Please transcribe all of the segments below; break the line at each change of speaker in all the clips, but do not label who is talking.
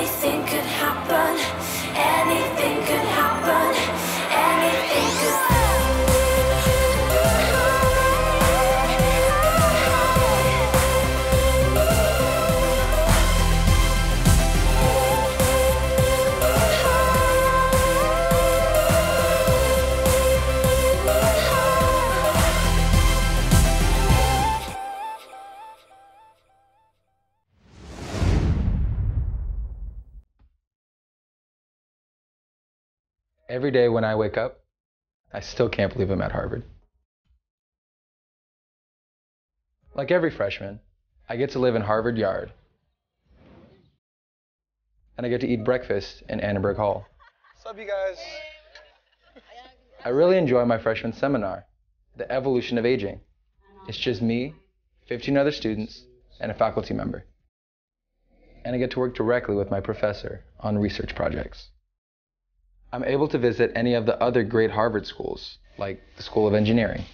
anything could happen. Anything could happen. Anything could happen.
Every day when I wake up, I still can't believe I'm at Harvard. Like every freshman, I get to live in Harvard Yard. And I get to eat breakfast in Annenberg Hall.
What's up, you guys?
I really enjoy my freshman seminar, The Evolution of Aging. It's just me, 15 other students, and a faculty member. And I get to work directly with my professor on research projects. I'm able to visit any of the other great Harvard schools, like the School of Engineering,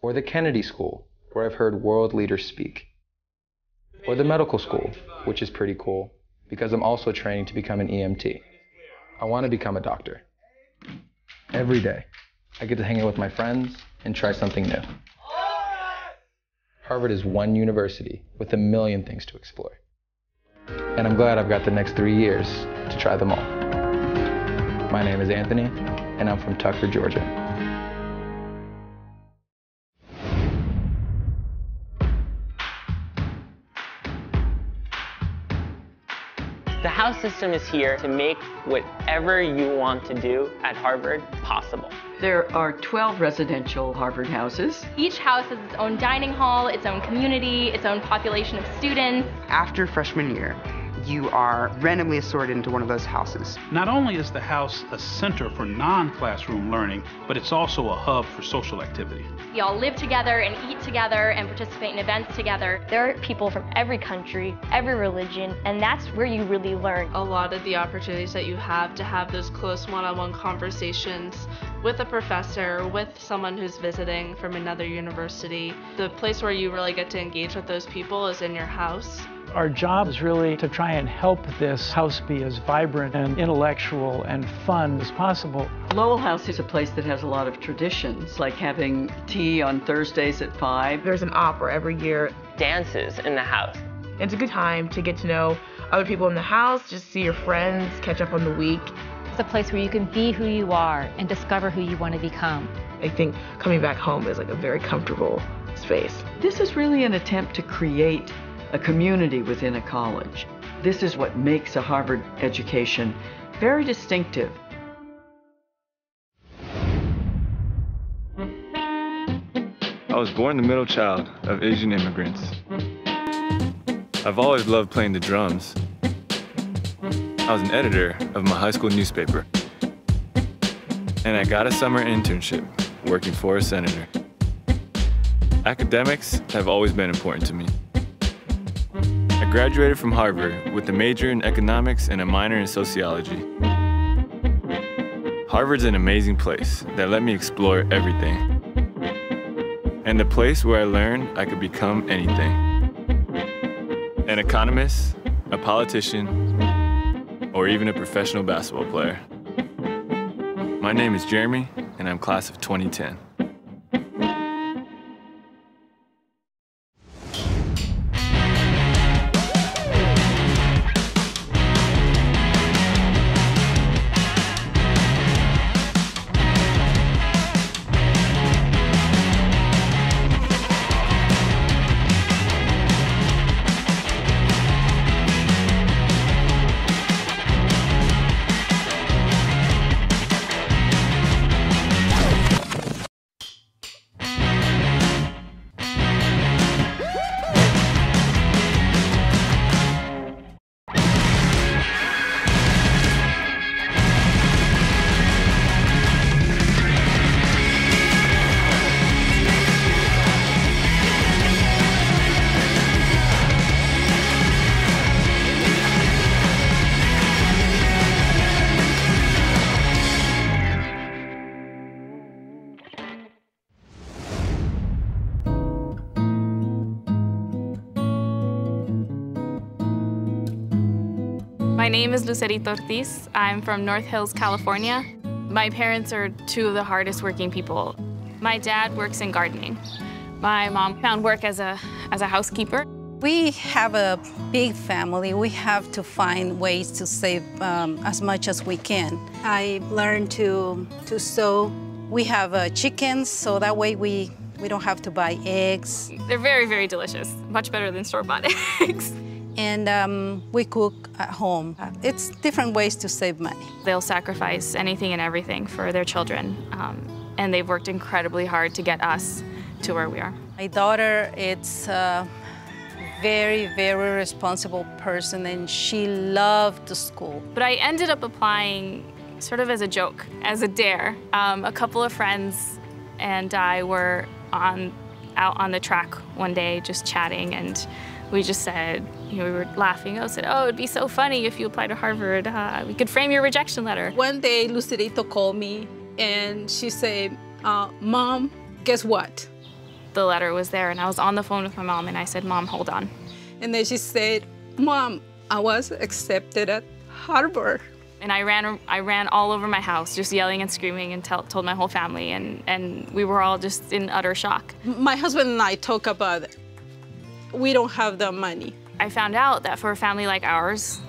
or the Kennedy School, where I've heard world leaders speak, or the medical school, which is pretty cool, because I'm also training to become an EMT. I want to become a doctor. Every day, I get to hang out with my friends and try something new. Harvard is one university with a million things to explore. And I'm glad I've got the next 3 years to try them all. My name is Anthony, and I'm from Tucker, Georgia.
The house system is here to make whatever you want to do at Harvard possible.
There are 12 residential Harvard houses.
Each house has its own dining hall, its own community, its own population of students.
After freshman year, you are randomly assorted into one of those houses.
Not only is the house a center for non-classroom learning, but it's also a hub for social activity.
We all live together and eat together and participate in events together.
There are people from every country, every religion, and that's where you really learn.
A lot of the opportunities that you have to have those close one-on-one conversations with a professor, with someone who's visiting from another university. The place where you really get to engage with those people is in your house.
Our job is really to try and help this house be as vibrant and intellectual and fun as possible.
Lowell House is a place that has a lot of traditions, like having tea on Thursdays at 5.
There's an opera every year.
Dances in the house.
It's a good time to get to know other people in the house, just see your friends, catch up on the week.
It's a place where you can be who you are and discover who you want to become.
I think coming back home is like a very comfortable space.
This is really an attempt to create a community within a college. This is what makes a Harvard education very distinctive.
I was born the middle child of Asian immigrants. I've always loved playing the drums. I was an editor of my high school newspaper. And I got a summer internship working for a senator. Academics have always been important to me. I graduated from Harvard with a major in economics and a minor in sociology. Harvard's an amazing place that let me explore everything. And a place where I learned I could become anything. An economist, a politician, or even a professional basketball player. My name is Jeremy, and I'm class of 2010.
name is Lucerito Ortiz. I'm from North Hills, California. My parents are two of the hardest working people. My dad works in gardening. My mom found work as a housekeeper.
We have a big family. We have to find ways to save as much as we can. I learned to sew. We have chickens, so that way we don't have to buy eggs.
They're very, very delicious. Much better than store-bought eggs.
And we cook at home. It's different ways to save money.
They'll sacrifice anything and everything for their children. And they've worked incredibly hard to get us to where we are.
My daughter, it's very, very responsible person, and she loved the school.
But I ended up applying sort of as a joke, as a dare. A couple of friends and I were out on the track one day just chatting, and we just said, we were laughing. I said, oh, it'd be so funny if you apply to Harvard. We could frame your rejection letter.
One day, Lucerito called me, and she said, Mom, guess what?
The letter was there, and I was on the phone with my mom, and I said, Mom, hold on.
And then she said, Mom, I was accepted at Harvard.
And I ran all over my house, just yelling and screaming, and told my whole family, and we were all just in utter shock.
My husband and I talk about it. We don't have the money.
I found out that for a family like ours,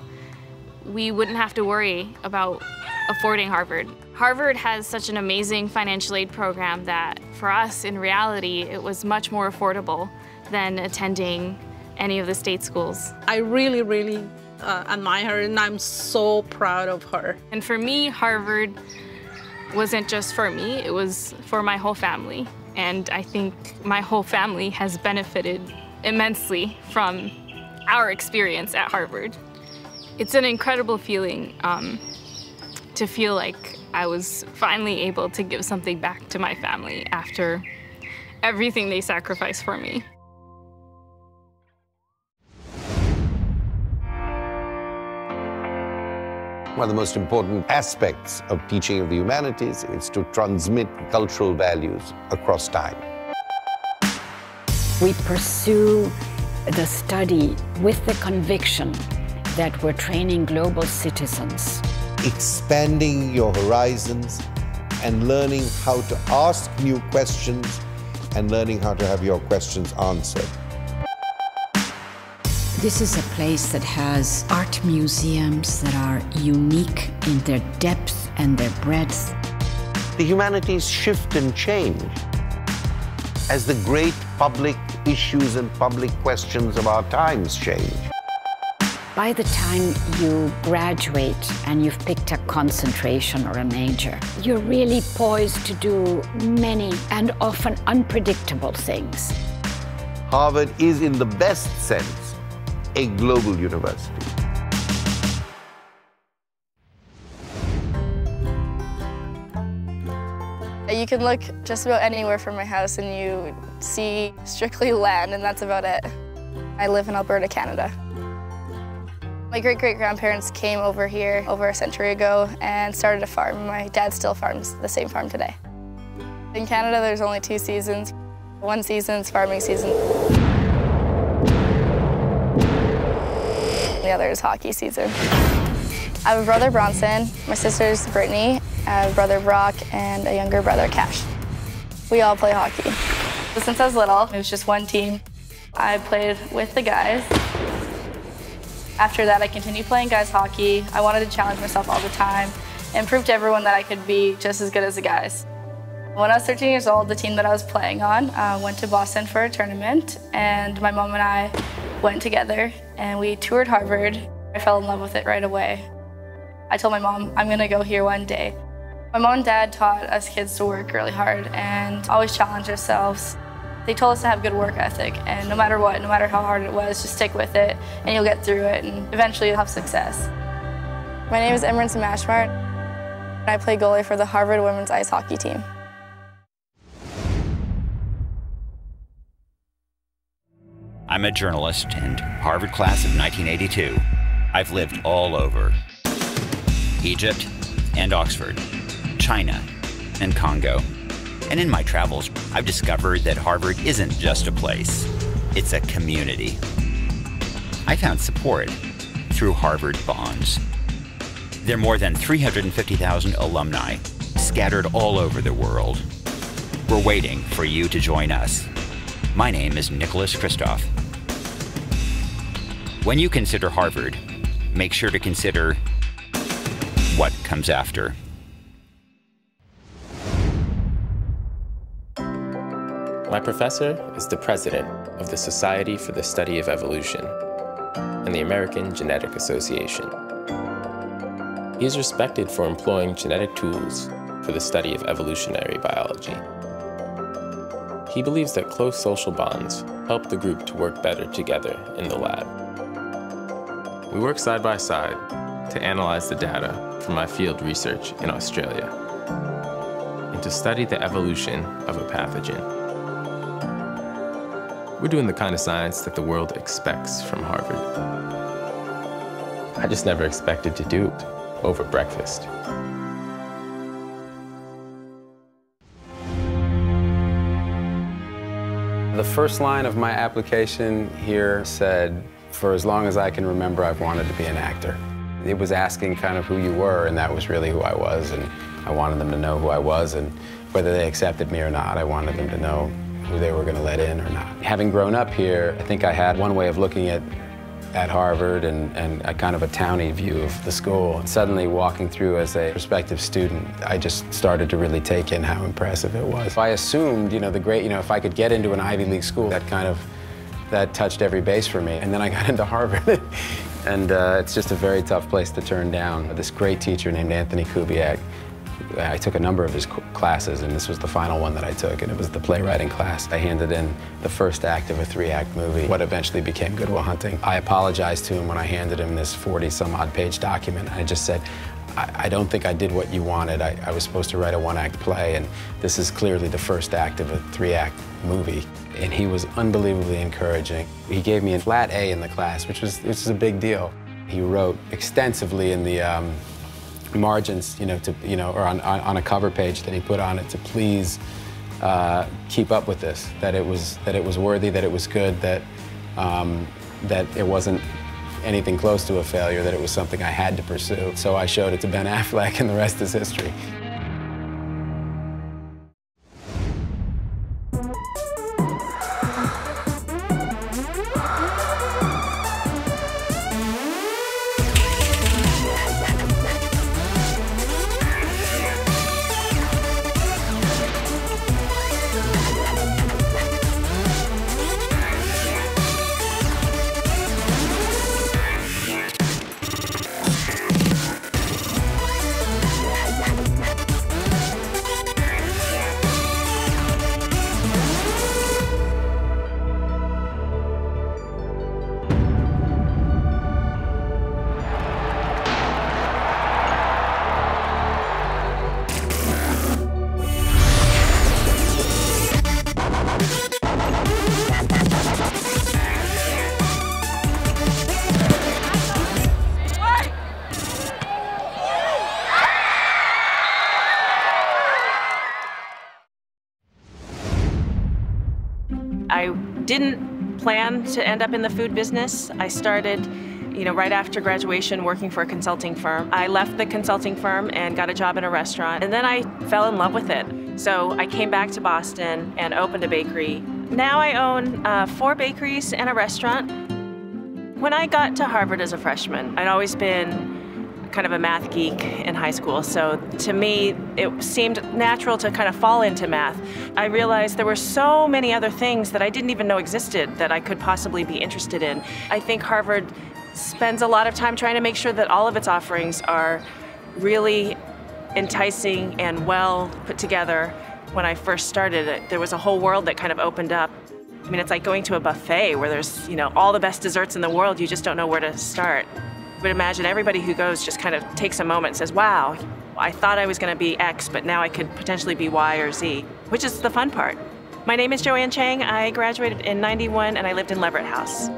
we wouldn't have to worry about affording Harvard. Harvard has such an amazing financial aid program that for us, in reality, it was much more affordable than attending any of the state schools.
I really, really admire her, and I'm so proud of her.
And for me, Harvard wasn't just for me, it was for my whole family. And I think my whole family has benefited immensely from our experience at Harvard. It's an incredible feeling to feel like I was finally able to give something back to my family after everything they sacrificed for me.
One of the most important aspects of teaching of the humanities is to transmit cultural values across time.
We pursue the study with the conviction that we're training global citizens.
Expanding your horizons and learning how to ask new questions and learning how to have your questions answered.
This is a place that has art museums that are unique in their depth and their breadth.
The humanities shift and change as the great public issues and public questions of our times change.
By the time you graduate and you've picked a concentration or a major, you're really poised to do many and often unpredictable things.
Harvard is, in the best sense, a global university.
You can look just about anywhere from my house and you see strictly land, and that's about it. I live in Alberta, Canada. My great-great-grandparents came over here over a century ago and started a farm. My dad still farms the same farm today. In Canada, there's only 2 seasons. One season's farming season. The other is hockey season. I have a brother, Bronson. My sister's Brittany. I have a brother, Brock, and a younger brother, Cash. We all play hockey. Since I was little, it was just one team. I played with the guys. After that, I continued playing guys hockey. I wanted to challenge myself all the time and prove to everyone that I could be just as good as the guys. When I was 13 years old, the team that I was playing on went to Boston for a tournament, and my mom and I went together and we toured Harvard. I fell in love with it right away. I told my mom, I'm gonna go here one day. My mom and dad taught us kids to work really hard and always challenge ourselves. They told us to have good work ethic, and no matter what, no matter how hard it was, just stick with it and you'll get through it and eventually you'll have success. My name is Imran Samashmart. I play goalie for the Harvard women's ice hockey team.
I'm a journalist and Harvard class of 1982. I've lived all over Egypt and Oxford, China and Congo. And in my travels, I've discovered that Harvard isn't just a place, it's a community. I found support through Harvard Bonds. There are more than 350,000 alumni scattered all over the world. We're waiting for you to join us. My name is Nicholas Kristof. When you consider Harvard, make sure to consider what comes after.
My professor is the president of the Society for the Study of Evolution and the American Genetic Association. He is respected for employing genetic tools for the study of evolutionary biology. He believes that close social bonds help the group to work better together in the lab. We work side by side to analyze the data from my field research in Australia and to study the evolution of a pathogen. We're doing the kind of science that the world expects from Harvard. I just never expected to do it over breakfast.
The first line of my application here said, for as long as I can remember, I've wanted to be an actor. It was asking kind of who you were, and that was really who I was, and I wanted them to know who I was, and whether they accepted me or not, I wanted them to know who they were going to let in or not. Having grown up here, I think I had one way of looking at Harvard and a kind of a towny view of the school. And suddenly walking through as a prospective student, I just started to really take in how impressive it was. I assumed, if I could get into an Ivy League school, that touched every base for me. And then I got into Harvard. And it's just a very tough place to turn down. This great teacher named Anthony Kubiak, I took a number of his classes, and this was the final one that I took, and it was the playwriting class. I handed in the first act of a 3-act movie, what eventually became Good Will Hunting. I apologized to him when I handed him this 40-some-odd page document. I just said, I don't think I did what you wanted. I was supposed to write a 1-act play, and this is clearly the first act of a 3-act movie. And he was unbelievably encouraging. He gave me a flat A in the class, which was a big deal. He wrote extensively in the margins, or on a cover page that he put on it to please keep up with this. That it was worthy, that it was good, that it wasn't anything close to a failure, that it was something I had to pursue. So I showed it to Ben Affleck, and the rest is history.
I didn't plan to end up in the food business. I started, right after graduation working for a consulting firm. I left the consulting firm and got a job in a restaurant, and then I fell in love with it. So I came back to Boston and opened a bakery. Now I own 4 bakeries and a restaurant. When I got to Harvard as a freshman, I'd always been kind of a math geek in high school, so to me it seemed natural to kind of fall into math. I realized there were so many other things that I didn't even know existed that I could possibly be interested in. I think Harvard spends a lot of time trying to make sure that all of its offerings are really enticing and well put together. When I first started, there was a whole world that kind of opened up. I mean, it's like going to a buffet where there's, all the best desserts in the world, you just don't know where to start. I would imagine everybody who goes just kind of takes a moment and says, wow, I thought I was going to be X, but now I could potentially be Y or Z, which is the fun part. My name is Joanne Chang. I graduated in '91 and I lived in Leverett House.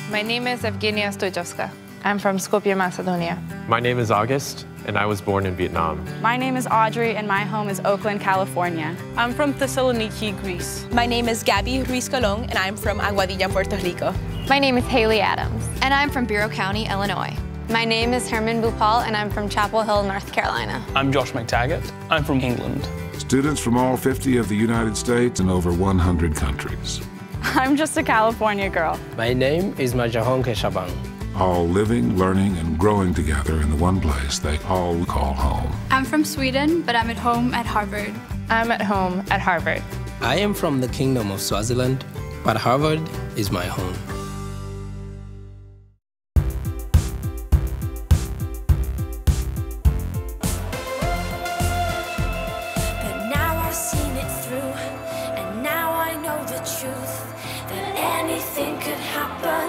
My name is Evgenia Stojovska. I'm from Skopje, Macedonia.
My name is August, and I was born in Vietnam.
My name is Audrey, and my home is Oakland, California. I'm from Thessaloniki, Greece.
My name is Gabby Ruiz Colon, and I'm from Aguadilla, Puerto Rico.
My name is Haley Adams.
And I'm from Bureau County, Illinois.
My name is Herman Bhupal, and I'm from Chapel Hill, North Carolina.
I'm Josh McTaggart. I'm from England.
Students from all 50 of the United States and over 100 countries.
I'm just a California girl.
My name is Majahon Keshaban.
All living, learning, and growing together in the one place they all call home.
I'm from Sweden, but I'm at home at Harvard.
I'm at home at Harvard.
I am from the Kingdom of Swaziland, but Harvard is my home.
But now I've seen it through, and now I know the truth, that anything could happen.